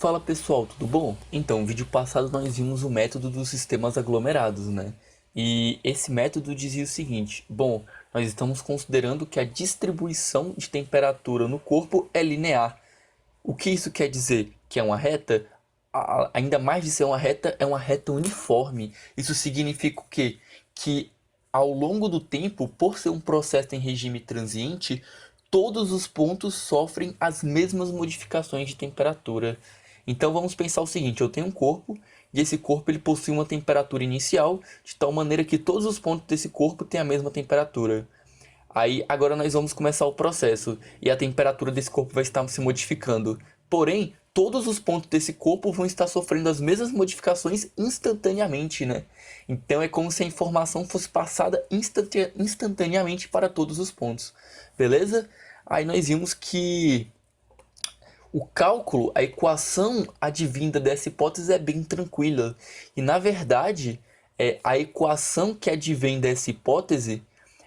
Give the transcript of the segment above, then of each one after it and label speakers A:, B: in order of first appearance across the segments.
A: Fala pessoal, tudo bom? Então, no vídeo passado nós vimos o método dos sistemas aglomerados, né? E esse método dizia o seguinte: bom, nós estamos considerando que a distribuição de temperatura no corpo é linear. O que isso quer dizer? Que é uma reta? Ainda mais de ser uma reta, é uma reta uniforme. Isso significa o quê? Que ao longo do tempo, por ser um processo em regime transiente, todos os pontos sofrem as mesmas modificações de temperatura. Então vamos pensar o seguinte: eu tenho um corpo e esse corpo ele possui uma temperatura inicial de tal maneira que todos os pontos desse corpo têm a mesma temperatura. Aí agora nós vamos começar o processo e a temperatura desse corpo vai estar se modificando. Porém, todos os pontos desse corpo vão estar sofrendo as mesmas modificações instantaneamente, né? Então é como se a informação fosse passada instantaneamente para todos os pontos. Beleza? Aí nós vimos que o cálculo, a equação advinda dessa hipótese é bem tranquila. E na verdade, a equação que advém dessa hipótese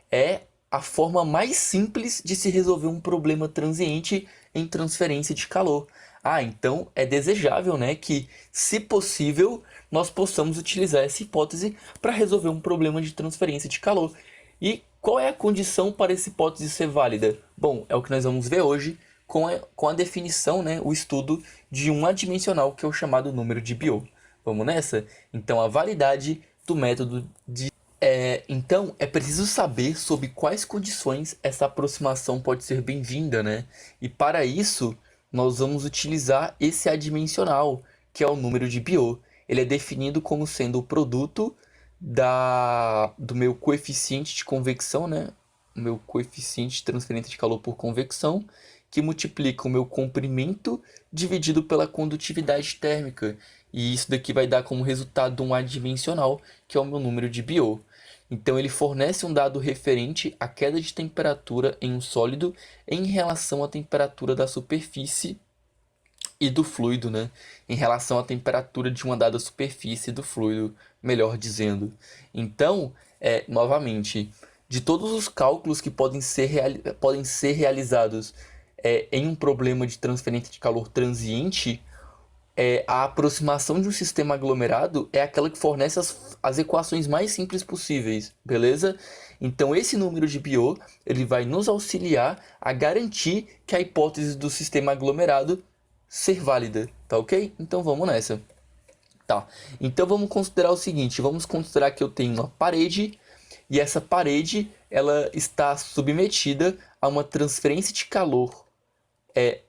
A: é a forma mais simples de se resolver um problema transiente em transferência de calor. Ah, então é desejável, né, que, se possível, nós possamos utilizar essa hipótese para resolver um problema de transferência de calor. E qual é a condição para essa hipótese ser válida? Bom, é o que nós vamos ver hoje com a definição, né, o estudo de um adimensional que é o chamado número de Biot. Vamos nessa? Então, a validade do método de então, é preciso saber sob quais condições essa aproximação pode ser bem-vinda, né? E para isso, nós vamos utilizar esse adimensional, que é o número de Biot. Ele é definido como sendo o produto do meu coeficiente de convecção, né? O meu coeficiente de transferência de calor por convecção, que multiplica o meu comprimento dividido pela condutividade térmica. E isso daqui vai dar como resultado um adimensional, que é o meu número de Biot. Então ele fornece um dado referente à queda de temperatura em um sólido em relação à temperatura da superfície e do fluido, né? Em relação à temperatura de uma dada superfície do fluido, melhor dizendo. Então, novamente, de todos os cálculos que podem ser realizados em um problema de transferência de calor transiente, a aproximação de um sistema aglomerado é aquela que fornece as equações mais simples possíveis, beleza? Então esse número de Biot ele vai nos auxiliar a garantir que a hipótese do sistema aglomerado ser válida, tá ok? Então vamos nessa. Tá, então vamos considerar o seguinte, vamos considerar que eu tenho uma parede e essa parede ela está submetida a uma transferência de calor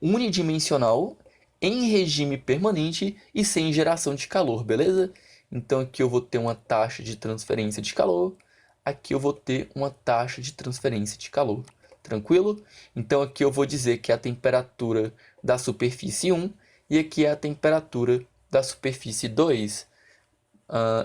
A: unidimensional, em regime permanente e sem geração de calor, beleza? Então aqui eu vou ter uma taxa de transferência de calor, aqui eu vou ter uma taxa de transferência de calor, tranquilo? Então aqui eu vou dizer que é a temperatura da superfície 1 e aqui é a temperatura da superfície 2.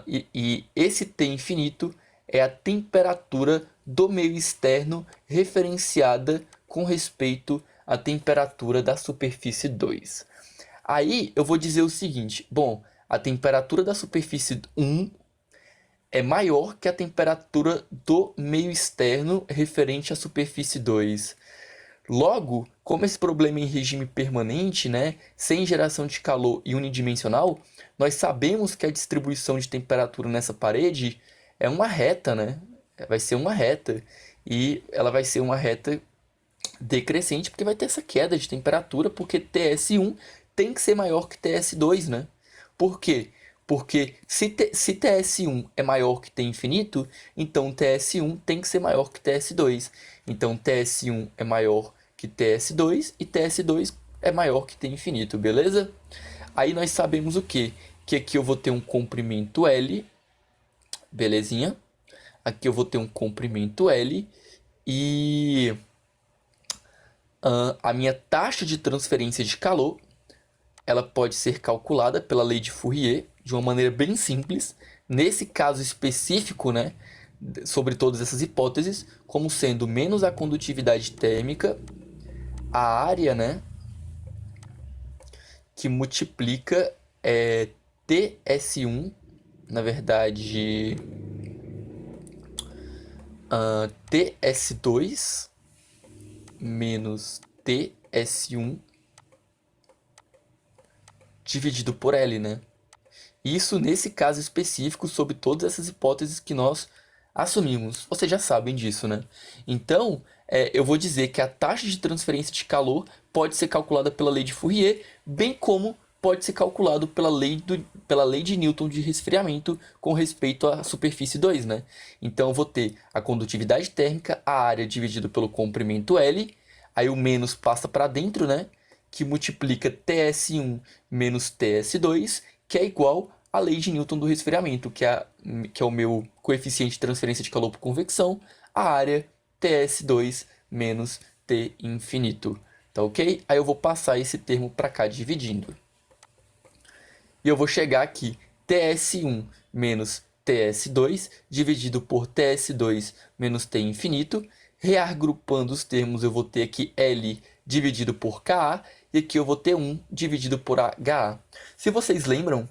A: E esse T infinito é a temperatura do meio externo referenciada com respeito à temperatura da superfície 2. Aí eu vou dizer o seguinte: bom, a temperatura da superfície 1 é maior que a temperatura do meio externo referente à superfície 2. Logo, como esse problema é em regime permanente, né, sem geração de calor e unidimensional, nós sabemos que a distribuição de temperatura nessa parede é uma reta, né? Vai ser uma reta. E ela vai ser uma reta decrescente porque vai ter essa queda de temperatura, porque TS1 tem que ser maior que TS2, né? Por quê? Porque se TS1 é maior que T infinito, então TS1 tem que ser maior que TS2. Então TS1 é maior que TS2 e TS2 é maior que T infinito, beleza? Aí nós sabemos o quê? Que aqui eu vou ter um comprimento L, belezinha? Aqui eu vou ter um comprimento L e a minha taxa de transferência de calor ela pode ser calculada pela lei de Fourier de uma maneira bem simples. Nesse caso específico, né, sobre todas essas hipóteses, como sendo menos a condutividade térmica, a área, né, que multiplica TS1, na verdade, TS2 menos TS1 dividido por L, né? Isso nesse caso específico sobre todas essas hipóteses que nós assumimos. Vocês já sabem disso, né? Então, eu vou dizer que a taxa de transferência de calor pode ser calculada pela lei de Fourier, bem como pode ser calculado pela lei de Newton de resfriamento com respeito à superfície 2, né? Então, eu vou ter a condutividade térmica, a área dividido pelo comprimento L, aí o menos passa para dentro, né? Que multiplica TS1 menos TS2, que é igual à lei de Newton do resfriamento, que é o meu coeficiente de transferência de calor por convecção, a área TS2 menos T infinito. Tá ok? Aí eu vou passar esse termo para cá dividindo. E eu vou chegar aqui, TS1 menos TS2 dividido por TS2 menos T infinito. Reagrupando os termos, eu vou ter aqui L dividido por Ka, e aqui eu vou ter 1 dividido por HA. Se vocês lembram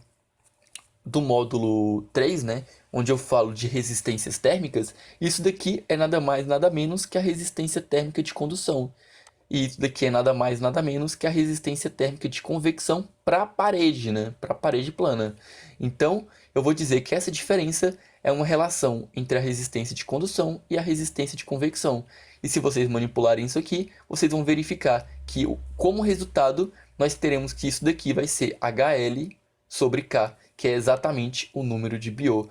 A: do módulo 3, né, onde eu falo de resistências térmicas, isso daqui é nada mais nada menos que a resistência térmica de condução. E isso daqui é nada mais nada menos que a resistência térmica de convecção para a parede, né, para a parede plana. Então, eu vou dizer que essa diferença é uma relação entre a resistência de condução e a resistência de convecção. E se vocês manipularem isso aqui, vocês vão verificar que, como resultado, nós teremos que isso daqui vai ser HL sobre K, que é exatamente o número de Biot.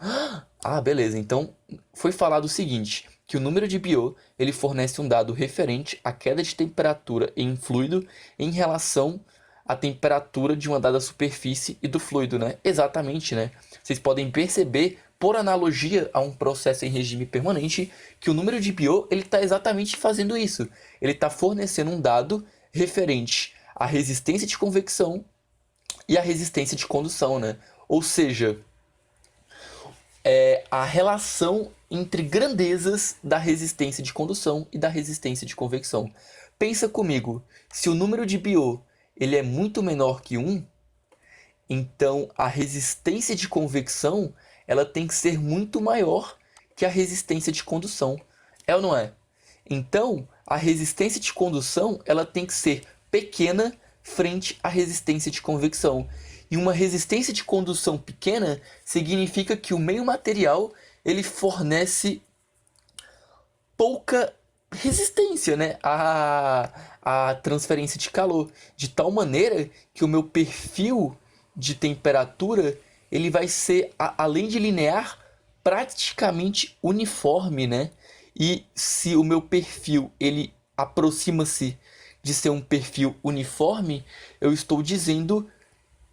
A: Ah, beleza. Então, foi falado o seguinte, que o número de Biot ele fornece um dado referente à queda de temperatura em um fluido em relação à temperatura de uma dada superfície e do fluido, né? Exatamente, né? Vocês podem perceber, por analogia a um processo em regime permanente, que o número de Biot ele está exatamente fazendo isso. Ele está fornecendo um dado referente à resistência de convecção e à resistência de condução, né? Ou seja, a relação entre grandezas da resistência de condução e da resistência de convecção. Pensa comigo, se o número de Biot ele é muito menor que 1, então a resistência de convecção ela tem que ser muito maior que a resistência de condução. É ou não é? Então, a resistência de condução ela tem que ser pequena frente à resistência de convecção. E uma resistência de condução pequena significa que o meio material ele fornece pouca resistência, né, à transferência de calor, de tal maneira que o meu perfil de temperatura ele vai ser, além de linear, praticamente uniforme, né? E se o meu perfil ele aproxima-se de ser um perfil uniforme, eu estou dizendo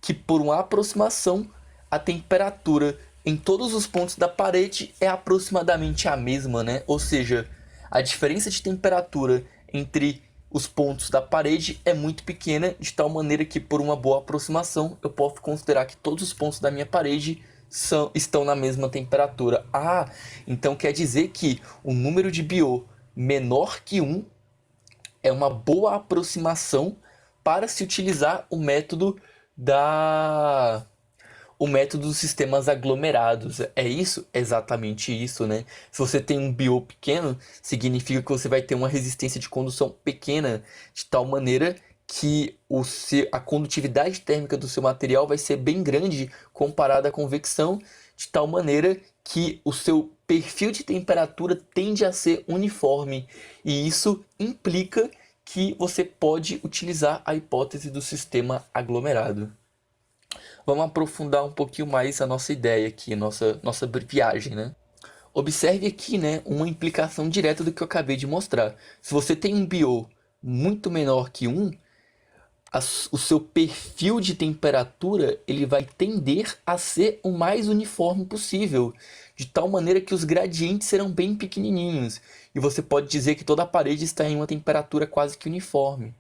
A: que por uma aproximação a temperatura em todos os pontos da parede é aproximadamente a mesma, né? Ou seja, a diferença de temperatura entre os pontos da parede é muito pequena, de tal maneira que por uma boa aproximação eu posso considerar que todos os pontos da minha parede estão na mesma temperatura. Ah, então quer dizer que o número de Biot menor que 1 é uma boa aproximação para se utilizar o método dos sistemas aglomerados. É isso? É exatamente isso, né? Se você tem um Biot pequeno, significa que você vai ter uma resistência de condução pequena, de tal maneira que a condutividade térmica do seu material vai ser bem grande comparada à convecção, de tal maneira que o seu perfil de temperatura tende a ser uniforme. E isso implica que você pode utilizar a hipótese do sistema aglomerado. Vamos aprofundar um pouquinho mais a nossa ideia aqui, nossa viagem, né? Observe aqui, né, uma implicação direta do que eu acabei de mostrar. Se você tem um Biot muito menor que 1, o seu perfil de temperatura ele vai tender a ser o mais uniforme possível, de tal maneira que os gradientes serão bem pequenininhos, e você pode dizer que toda a parede está em uma temperatura quase que uniforme.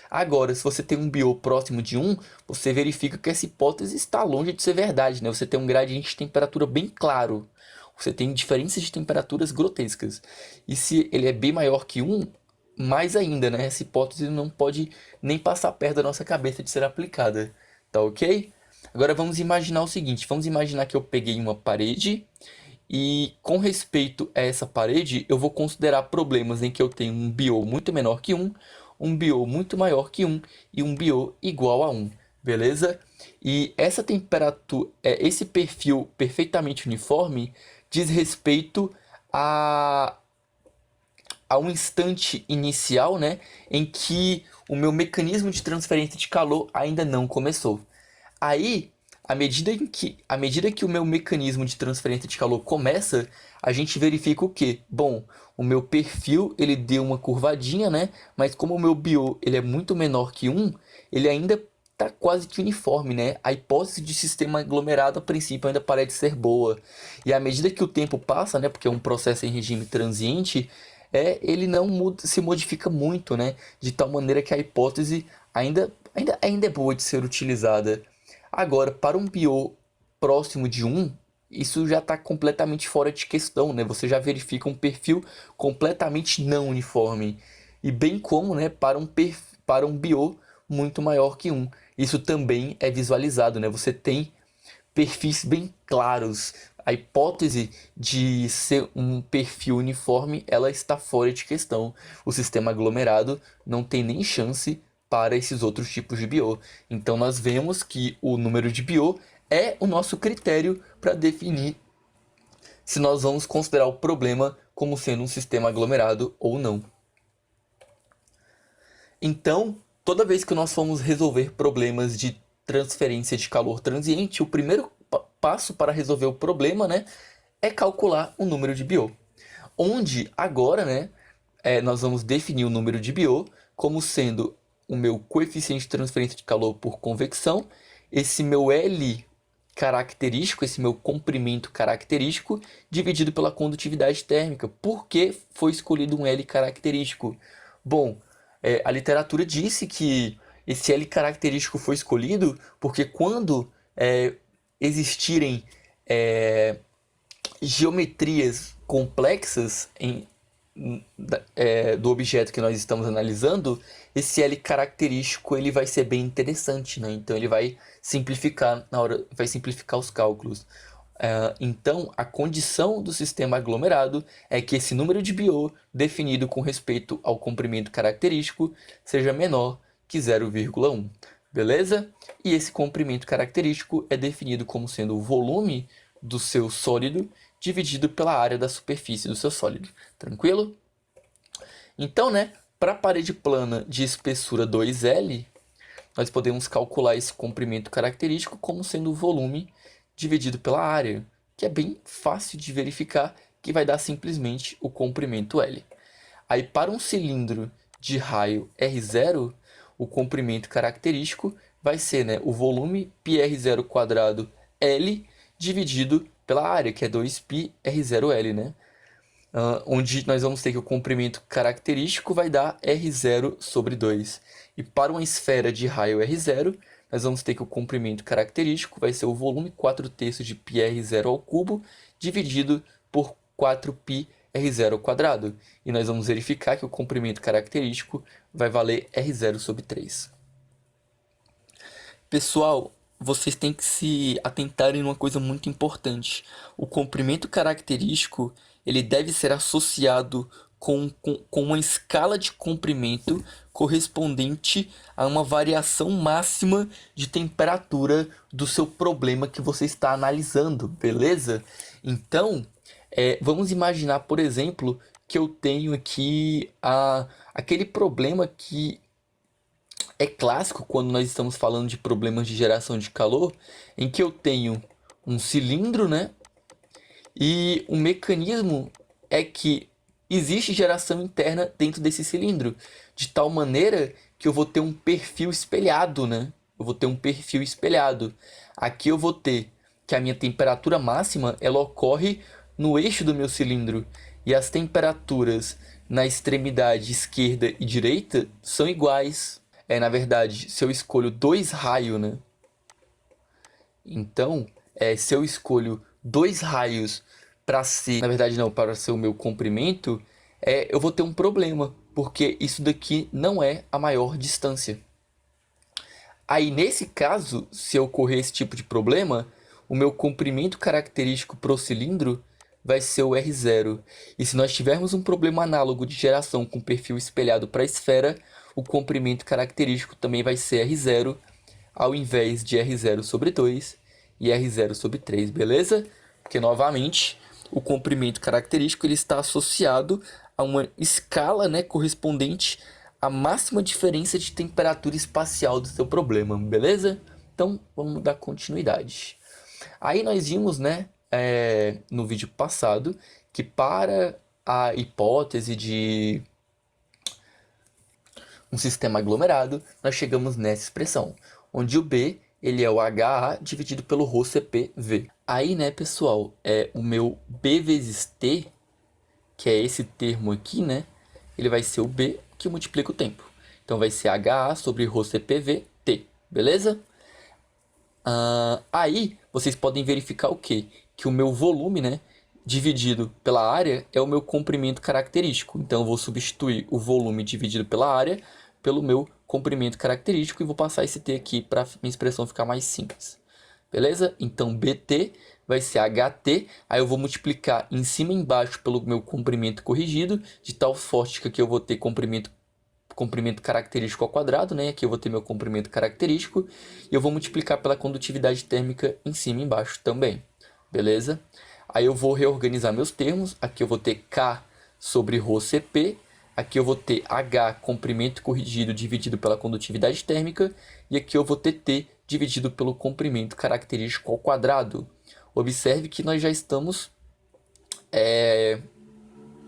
A: Agora, se você tem um Biot próximo de 1, você verifica que essa hipótese está longe de ser verdade, né? Você tem um gradiente de temperatura bem claro. Você tem diferenças de temperaturas grotescas. E se ele é bem maior que 1, mais ainda, né? Essa hipótese não pode nem passar perto da nossa cabeça de ser aplicada. Tá ok? Agora vamos imaginar o seguinte. Vamos imaginar que eu peguei uma parede e com respeito a essa parede, eu vou considerar problemas em que eu tenho um Biot muito menor que 1, um Biot muito maior que 1 e um Biot igual a 1. beleza? E essa temperatura, esse perfil perfeitamente uniforme diz respeito a, a um instante inicial, né, em que o meu mecanismo de transferência de calor ainda não começou. Aí, à medida que o meu mecanismo de transferência de calor começa, a gente verifica o quê? Bom, o meu perfil ele deu uma curvadinha, né? Mas como o meu BO ele é muito menor que um, ele ainda está quase que uniforme, né? A hipótese de sistema aglomerado a princípio ainda parece ser boa. E à medida que o tempo passa, né? Porque é um processo em regime transiente, ele não muda, se modifica muito, né? De tal maneira que a hipótese ainda é boa de ser utilizada. Agora, para um BO próximo de um, isso já está completamente fora de questão, né? Você já verifica um perfil completamente não uniforme. E bem como, né, para um BO muito maior que um. Isso também é visualizado, né? Você tem perfis bem claros. A hipótese de ser um perfil uniforme, ela está fora de questão. O sistema aglomerado não tem nem chance para esses outros tipos de BO. Então nós vemos que o número de BO é o nosso critério para definir se nós vamos considerar o problema como sendo um sistema aglomerado ou não. Então, toda vez que nós formos resolver problemas de transferência de calor transiente, o primeiro passo para resolver o problema, né, é calcular o número de BO. Onde agora, né, nós vamos definir o número de BO como sendo o meu coeficiente de transferência de calor por convecção, esse meu L característico, esse meu comprimento característico, dividido pela condutividade térmica. Por que foi escolhido um L característico? Bom, a literatura disse que esse L característico foi escolhido porque quando existirem geometrias complexas do objeto que nós estamos analisando, esse L característico ele vai ser bem interessante, né? Então ele vai simplificar vai simplificar os cálculos. Então a condição do sistema aglomerado é que esse número de BO definido com respeito ao comprimento característico seja menor que 0,1, beleza? E esse comprimento característico é definido como sendo o volume do seu sólido dividido pela área da superfície do seu sólido. Tranquilo? Então, né, para a parede plana de espessura 2L, nós podemos calcular esse comprimento característico como sendo o volume dividido pela área, que é bem fácil de verificar, que vai dar simplesmente o comprimento L. Aí, para um cilindro de raio R0, o comprimento característico vai ser, né, o volume πr0 quadrado L dividido pela área, que é 2πr0L, né? Onde nós vamos ter que o comprimento característico vai dar R0 sobre 2. E para uma esfera de raio R0, nós vamos ter que o comprimento característico vai ser o volume 4/3 de πr0 ao cubo, dividido por 4πr0 ao quadrado. E nós vamos verificar que o comprimento característico vai valer R0 sobre 3. Pessoal, vocês têm que se atentarem em uma coisa muito importante. O comprimento característico ele deve ser associado com uma escala de comprimento correspondente a uma variação máxima de temperatura do seu problema que você está analisando, beleza? Então, vamos imaginar, por exemplo, que eu tenho aqui aquele problema que é clássico quando nós estamos falando de problemas de geração de calor, em que eu tenho um cilindro, né? E o mecanismo é que existe geração interna dentro desse cilindro, de tal maneira que eu vou ter um perfil espelhado, né? Eu vou ter um perfil espelhado. Aqui eu vou ter que a minha temperatura máxima ela ocorre no eixo do meu cilindro e as temperaturas na extremidade esquerda e direita são iguais. Na verdade, se eu escolho dois raios, né? Então, se eu escolho dois raios para ser, na verdade não, para ser o meu comprimento, eu vou ter um problema, porque isso daqui não é a maior distância. Aí, nesse caso, se ocorrer esse tipo de problema, o meu comprimento característico para o cilindro vai ser o R0. E se nós tivermos um problema análogo de geração com perfil espelhado para a esfera, o comprimento característico também vai ser R0, ao invés de R0 sobre 2 e R0 sobre 3, beleza? Porque, novamente, o comprimento característico ele está associado a uma escala, né, correspondente à máxima diferença de temperatura espacial do seu problema, beleza? Então, vamos dar continuidade. Aí nós vimos, né, no vídeo passado, que para a hipótese de um sistema aglomerado, nós chegamos nessa expressão, onde o B ele é o HA dividido pelo ρCpV. Aí, né, pessoal, o meu B vezes T, que é esse termo aqui, né, ele vai ser o B que multiplica o tempo. Então, vai ser HA sobre ρCpV T, beleza? Aí, vocês podem verificar o quê? Que o meu volume, né, dividido pela área é o meu comprimento característico. Então, eu vou substituir o volume dividido pela área pelo meu comprimento característico e vou passar esse T aqui para minha expressão ficar mais simples. Beleza? Então, BT vai ser HT, aí eu vou multiplicar em cima e embaixo pelo meu comprimento corrigido, de tal forma que aqui eu vou ter comprimento característico ao quadrado, né? Aqui eu vou ter meu comprimento característico e eu vou multiplicar pela condutividade térmica em cima e embaixo também, beleza? Aí eu vou reorganizar meus termos, aqui eu vou ter K sobre ρCp, aqui eu vou ter H, comprimento corrigido dividido pela condutividade térmica, e aqui eu vou ter T dividido pelo comprimento característico ao quadrado. Observe que nós já estamos...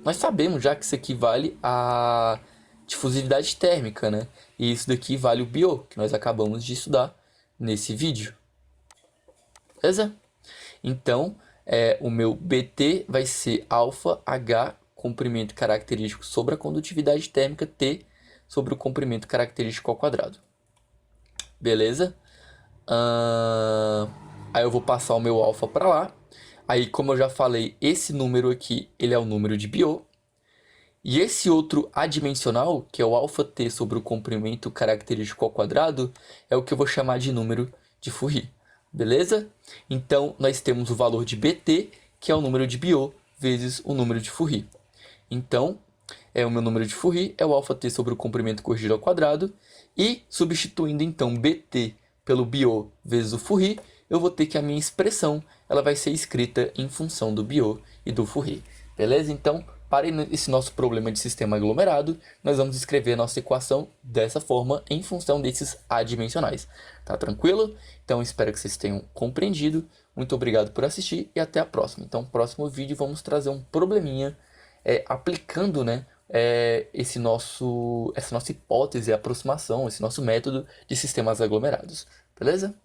A: nós sabemos já que isso equivale a difusividade térmica, né? E isso daqui vale o BO, que nós acabamos de estudar nesse vídeo. Beleza? Então, o meu BT vai ser alfa H, comprimento característico sobre a condutividade térmica, T sobre o comprimento característico ao quadrado. Beleza? Aí eu vou passar o meu alfa para lá. Aí, como eu já falei, esse número aqui, ele é o número de Biot. E esse outro adimensional, que é o αt sobre o comprimento característico ao quadrado, é o que eu vou chamar de número de Fourier. Beleza? Então, nós temos o valor de BT, que é o número de Biot, vezes o número de Fourier. Então, o meu número de Fourier é o αt sobre o comprimento corrigido ao quadrado. E, substituindo, então, BT pelo Biot vezes o Fourier, eu vou ter que a minha expressão ela vai ser escrita em função do Biot e do Fourier. Beleza? Então, para esse nosso problema de sistema aglomerado, nós vamos escrever a nossa equação dessa forma em função desses adimensionais. Tá tranquilo? Então, espero que vocês tenham compreendido. Muito obrigado por assistir e até a próxima. Então, no próximo vídeo, vamos trazer um probleminha aplicando, né, essa nossa hipótese, aproximação, esse nosso método de sistemas aglomerados. Beleza?